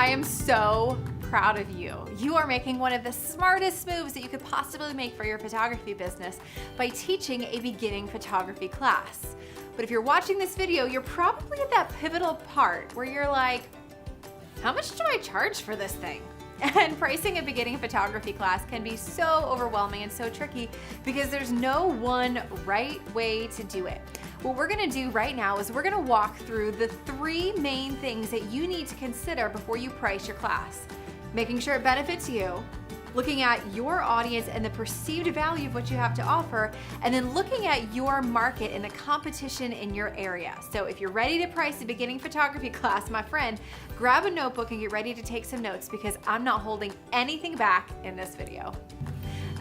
am so proud of you. You are making one of the smartest moves that you could possibly make for your photography business by teaching a beginning photography class. But if you're watching this video, you're probably at that pivotal part where you're like, how much do I charge for this thing? And pricing a beginning photography class can be so overwhelming and so tricky because there's no one right way to do it. What we're gonna do right now is we're gonna walk through the 3 main things that you need to consider before you price your class. Making sure it benefits you, looking at your audience and the perceived value of what you have to offer, and then looking at your market and the competition in your area. So if you're ready to price a beginning photography class, my friend, grab a notebook and get ready to take some notes because I'm not holding anything back in this video.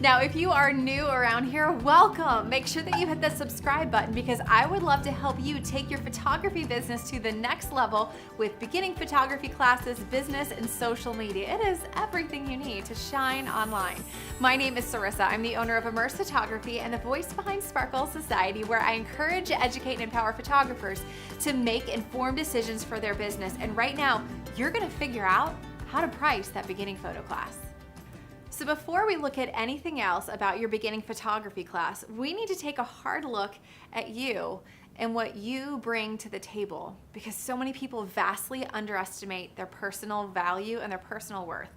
Now, if you are new around here, welcome. Make sure that you hit the subscribe button because I would love to help you take your photography business to the next level with beginning photography classes, business, and social media. It is everything you need to shine online. My name is Cyrissa. I'm the owner of Immerse Photography and the voice behind Sparkle Society, where I encourage, educate, and empower photographers to make informed decisions for their business. And right now, you're gonna figure out how to price that beginning photo class. So before we look at anything else about your beginning photography class, we need to take a hard look at you and what you bring to the table, because so many people vastly underestimate their personal value and their personal worth.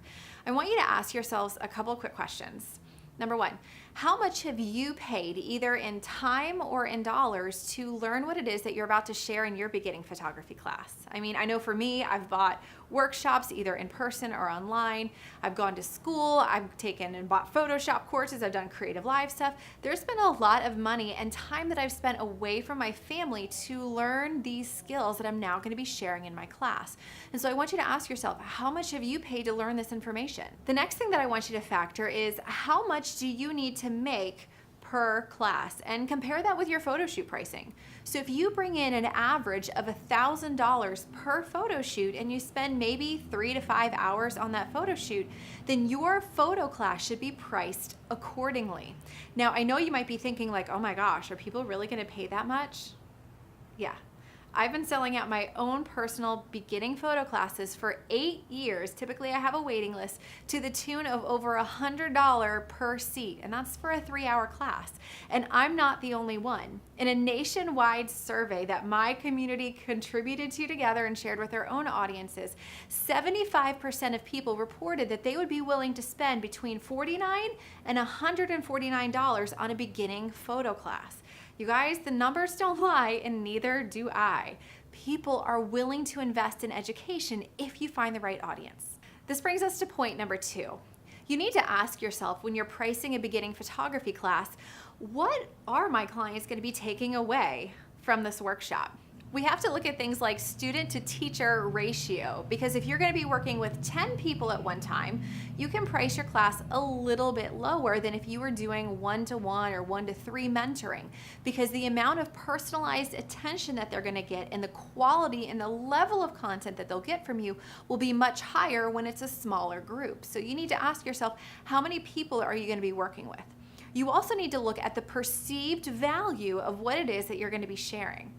I want you to ask yourselves a couple of quick questions. Number 1, how much have you paid either in time or in dollars to learn what it is that you're about to share in your beginning photography class? I mean, I know for me, I've bought workshops either in person or online. I've gone to school, I've taken and bought Photoshop courses, I've done creative live stuff. There's been a lot of money and time that I've spent away from my family to learn these skills that I'm now going to be sharing in my class. And so I want you to ask yourself, how much have you paid to learn this information? The next thing that I want you to factor is how much do you need to make per class, and compare that with your photo shoot pricing. So if you bring in an average of $1,000 per photo shoot and you spend maybe 3 to 5 hours on that photo shoot, then your photo class should be priced accordingly. Now, I know you might be thinking like, oh my gosh, are people really gonna pay that much? Yeah. I've been selling out my own personal beginning photo classes for 8 years. Typically, I have a waiting list to the tune of over $100 per seat, and that's for a 3-hour class. And I'm not the only one. In a nationwide survey that my community contributed to together and shared with their own audiences, 75% of people reported that they would be willing to spend between $49 and $149 on a beginning photo class. You guys, the numbers don't lie, and neither do I. People are willing to invest in education if you find the right audience. This brings us to point number 2. You need to ask yourself when you're pricing a beginning photography class, what are my clients going to be taking away from this workshop? We have to look at things like student to teacher ratio, because if you're going to be working with 10 people at one time, you can price your class a little bit lower than if you were doing 1-to-1 or 1-to-3 mentoring, because the amount of personalized attention that they're going to get and the quality and the level of content that they'll get from you will be much higher when it's a smaller group. So you need to ask yourself, how many people are you going to be working with? You also need to look at the perceived value of what it is that you're going to be sharing.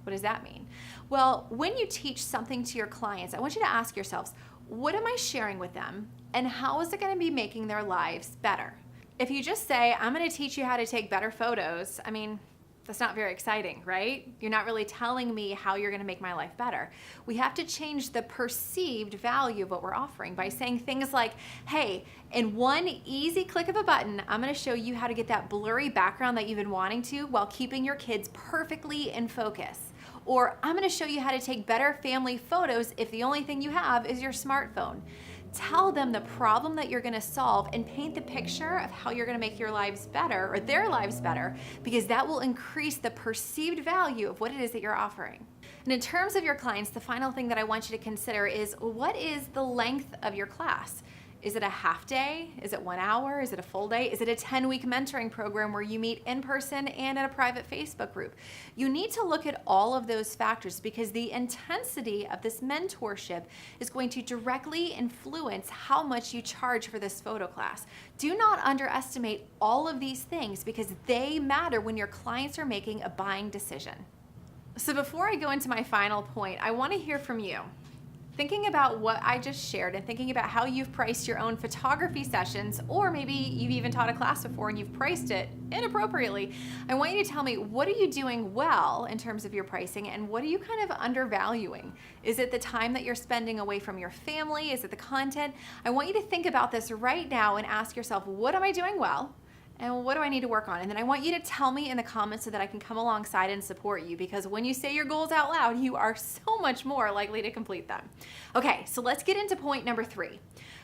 What does that mean? Well, when you teach something to your clients, I want you to ask yourselves, what am I sharing with them and how is it going to be making their lives better? If you just say, I'm going to teach you how to take better photos, I mean, that's not very exciting, right? You're not really telling me how you're going to make my life better. We have to change the perceived value of what we're offering by saying things like, hey, in one easy click of a button, I'm going to show you how to get that blurry background that you've been wanting to while keeping your kids perfectly in focus. Or I'm going to show you how to take better family photos if the only thing you have is your smartphone. Tell them the problem that you're going to solve and paint the picture of how you're going to make your lives better or their lives better, because that will increase the perceived value of what it is that you're offering. And in terms of your clients, the final thing that I want you to consider is, what is the length of your class? Is it a half day? Is it 1 hour? Is it a full day? Is it a 10-week mentoring program where you meet in person and in a private Facebook group? You need to look at all of those factors because the intensity of this mentorship is going to directly influence how much you charge for this photo class. Do not underestimate all of these things because they matter when your clients are making a buying decision. So before I go into my final point, I want to hear from you. Thinking about what I just shared and thinking about how you've priced your own photography sessions, or maybe you've even taught a class before and you've priced it inappropriately, I want you to tell me, what are you doing well in terms of your pricing, and what are you kind of undervaluing? Is it the time that you're spending away from your family? Is it the content? I want you to think about this right now and ask yourself, what am I doing well? And what do I need to work on? And then I want you to tell me in the comments so that I can come alongside and support you, because when you say your goals out loud, you are so much more likely to complete them. Okay, so let's get into point number 3.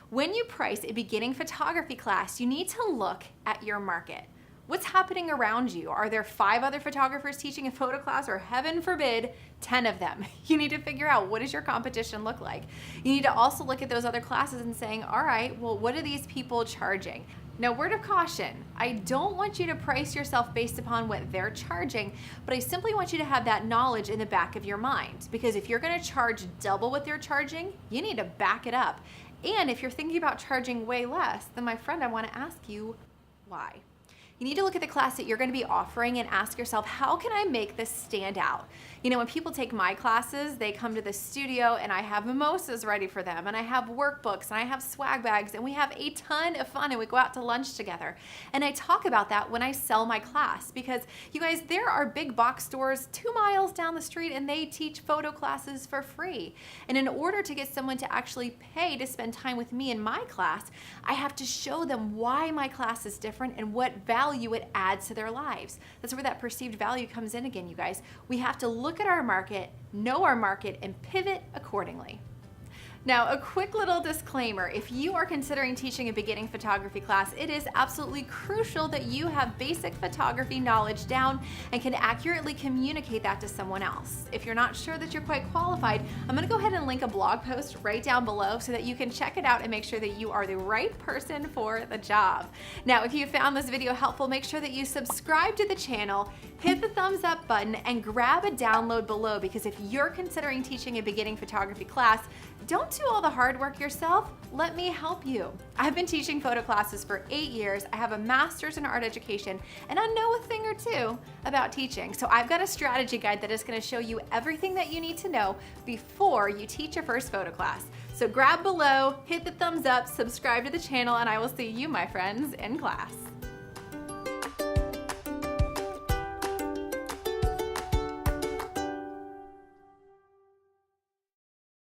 When you price a beginning photography class, you need to look at your market. What's happening around you? Are there 5 other photographers teaching a photo class, or heaven forbid, 10 of them? You need to figure out, what does your competition look like? You need to also look at those other classes and saying, all right, well, what are these people charging? Now, word of caution, I don't want you to price yourself based upon what they're charging, but I simply want you to have that knowledge in the back of your mind, because if you're gonna charge double what they're charging, you need to back it up. And if you're thinking about charging way less, then my friend, I wanna ask you, why? You need to look at the class that you're going to be offering and ask yourself, how can I make this stand out? You know, when people take my classes, they come to the studio and I have mimosas ready for them, and I have workbooks, and I have swag bags, and we have a ton of fun, and we go out to lunch together. And I talk about that when I sell my class, because you guys, there are big box stores 2 miles down the street and they teach photo classes for free. And in order to get someone to actually pay to spend time with me in my class, I have to show them why my class is different and what value it adds to their lives. That's where that perceived value comes in again, you guys. We have to look at our market, know our market, and pivot accordingly. Now, a quick little disclaimer. If you are considering teaching a beginning photography class, it is absolutely crucial that you have basic photography knowledge down and can accurately communicate that to someone else. If you're not sure that you're quite qualified, I'm gonna go ahead and link a blog post right down below so that you can check it out and make sure that you are the right person for the job. Now, if you found this video helpful, make sure that you subscribe to the channel, hit the thumbs up button, and grab a download below, because if you're considering teaching a beginning photography class, don't do all the hard work yourself. Let me help you. I've been teaching photo classes for 8 years. I have a master's in art education, and I know a thing or two about teaching. So I've got a strategy guide that is going to show you everything that you need to know before you teach your first photo class. So grab below, hit the thumbs up, subscribe to the channel, and I will see you, my friends, in class.